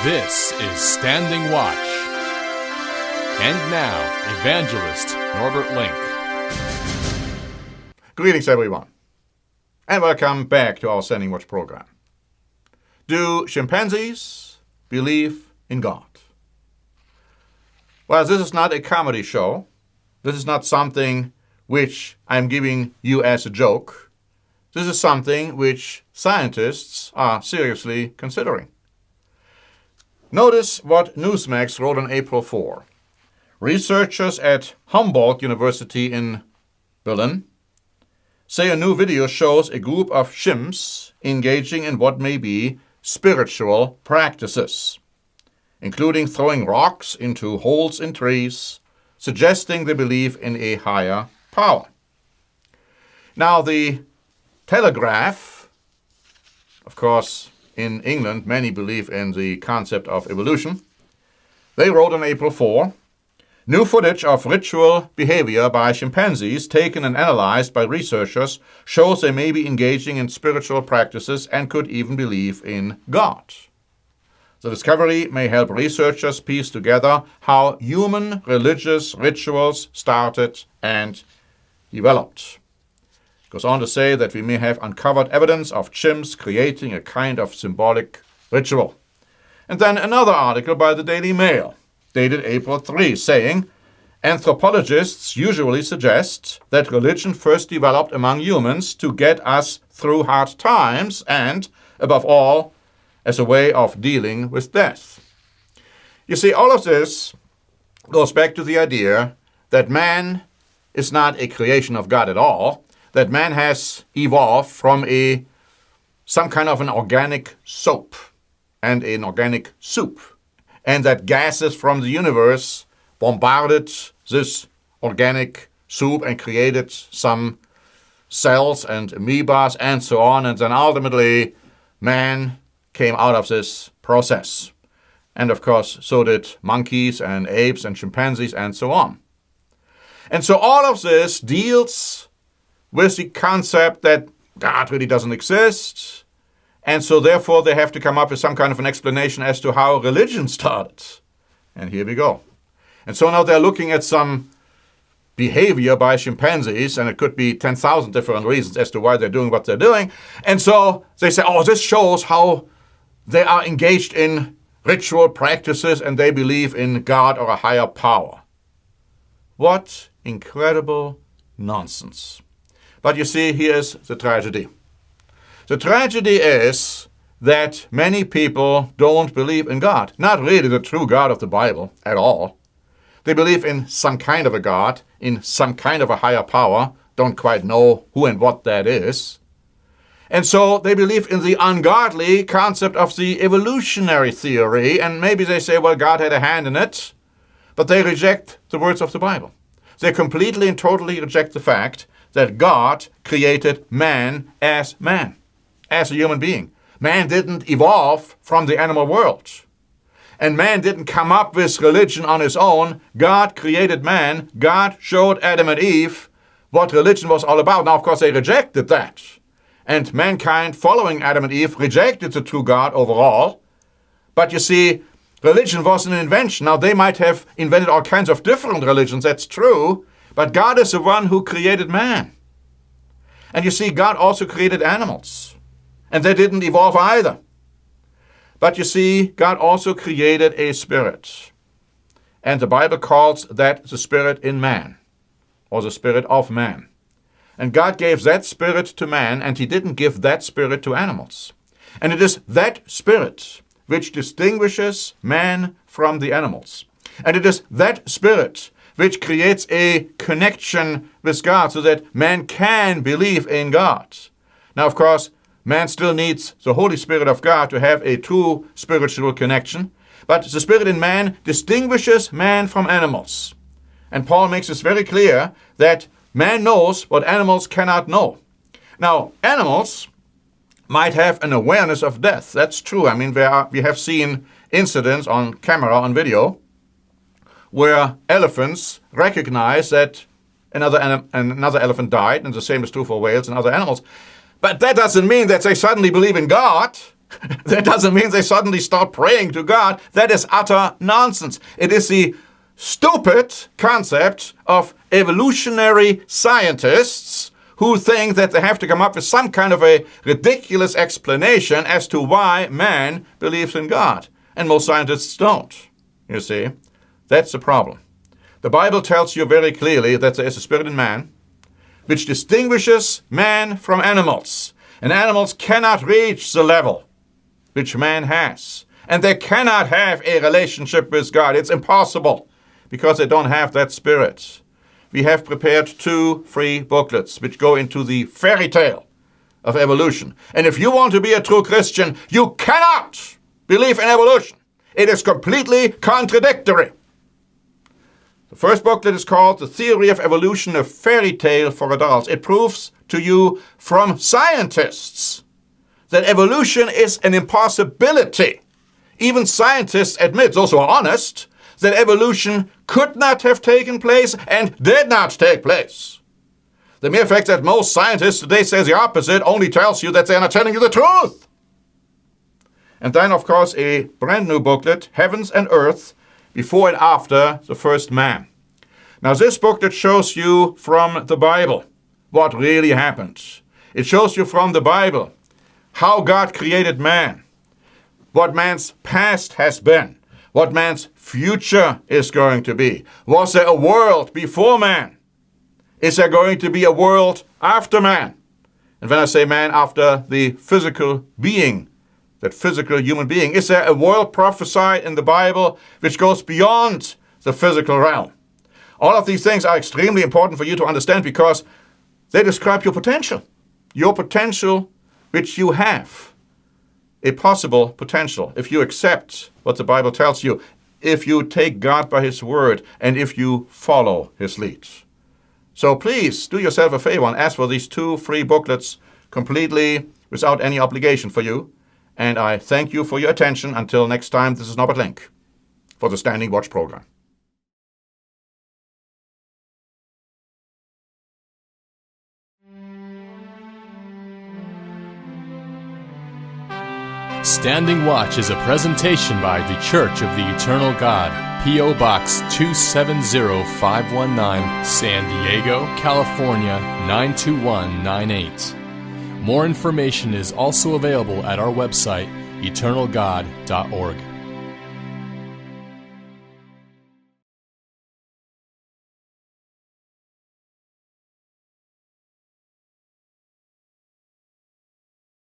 This is Standing Watch. And now, Evangelist Norbert Link. Greetings, everyone, and welcome back to our Standing Watch program. Do chimpanzees believe in God? Well, this is not a comedy show. This is not something which I'm giving you as a joke. This is something which scientists are seriously considering. Notice what Newsmax wrote on April 4. Researchers at Humboldt University in Berlin say a new video shows a group of chimps engaging in what may be spiritual practices, including throwing rocks into holes in trees, suggesting they believe in a higher power. Now, the Telegraph, of course, in England, many believe in the concept of evolution. They wrote on April 4, new footage of ritual behavior by chimpanzees taken and analyzed by researchers shows they may be engaging in spiritual practices and could even believe in God. The discovery may help researchers piece together how human religious rituals started and developed. It goes on to say that we may have uncovered evidence of chimps creating a kind of symbolic ritual. And then another article by the Daily Mail, dated April 3, saying, anthropologists usually suggest that religion first developed among humans to get us through hard times and, above all, as a way of dealing with death. You see, all of this goes back to the idea that man is not a creation of God at all, that man has evolved from some kind of an organic soap and an organic soup, and that gases from the universe bombarded this organic soup and created some cells and amoebas and so on, and then ultimately man came out of this process. And of course, so did monkeys and apes and chimpanzees and so on. And so all of this deals with the concept that God really doesn't exist, and so therefore they have to come up with some kind of an explanation as to how religion started. And here we go. And so now they're looking at some behavior by chimpanzees, and it could be 10,000 different reasons as to why they're doing what they're doing. And so they say, oh, this shows how they are engaged in ritual practices and they believe in God or a higher power. What incredible nonsense. But you see, here's the tragedy. The tragedy is that many people don't believe in God. Not really the true God of the Bible at all. They believe in some kind of a God, in some kind of a higher power, don't quite know who and what that is. And so they believe in the ungodly concept of the evolutionary theory, and maybe they say, well, God had a hand in it, but they reject the words of the Bible. They completely and totally reject the fact that God created man, as a human being. Man didn't evolve from the animal world. And man didn't come up with religion on his own. God created man. God showed Adam and Eve what religion was all about. Now, of course, they rejected that. And mankind, following Adam and Eve, rejected the true God overall. But you see, religion was an invention. Now, they might have invented all kinds of different religions, that's true. But God is the one who created man. And you see, God also created animals. And they didn't evolve either. But you see, God also created a spirit. And the Bible calls that the spirit in man, or the spirit of man. And God gave that spirit to man, and he didn't give that spirit to animals. And it is that spirit which distinguishes man from the animals. And it is that spirit which creates a connection with God so that man can believe in God. Now, of course, man still needs the Holy Spirit of God to have a true spiritual connection, but the spirit in man distinguishes man from animals. And Paul makes it very clear that man knows what animals cannot know. Now, animals might have an awareness of death. That's true. I mean, we have seen incidents on camera, on video, where elephants recognize that another elephant died, and the same is true for whales and other animals. But that doesn't mean that they suddenly believe in God That doesn't mean they suddenly start praying to God. That is utter nonsense. It is the stupid concept of evolutionary scientists who think that they have to come up with some kind of a ridiculous explanation as to why man believes in God. And most scientists don't, you see. That's the problem. The Bible tells you very clearly that there is a spirit in man which distinguishes man from animals. And animals cannot reach the level which man has. And they cannot have a relationship with God. It's impossible because they don't have that spirit. We have prepared 2 free booklets which go into the fairy tale of evolution. And if you want to be a true Christian, you cannot believe in evolution. It is completely contradictory. The first booklet is called The Theory of Evolution, a Fairy Tale for Adults. It proves to you from scientists that evolution is an impossibility. Even scientists admit, those who are honest, that evolution could not have taken place and did not take place. The mere fact that most scientists today say the opposite only tells you that they are not telling you the truth. And then, of course, a brand new booklet, Heavens and Earth, Before and After the First Man. Now, this booklet shows you from the Bible what really happened. It shows you from the Bible how God created man, what man's past has been, what man's future is going to be. Was there a world before man? Is there going to be a world after man? And when I say man, after the physical being, that physical human being, is there a world prophesied in the Bible which goes beyond the physical realm? All of these things are extremely important for you to understand because they describe your potential which you have. A possible potential if you accept what the Bible tells you, if you take God by His word, and if you follow His lead. So please do yourself a favor and ask for these 2 free booklets completely without any obligation for you. And I thank you for your attention. Until next time, this is Norbert Link for the Standing Watch program. Standing Watch is a presentation by The Church of the Eternal God, P.O. Box 270519, San Diego, California 92198. More information is also available at our website, eternalgod.org.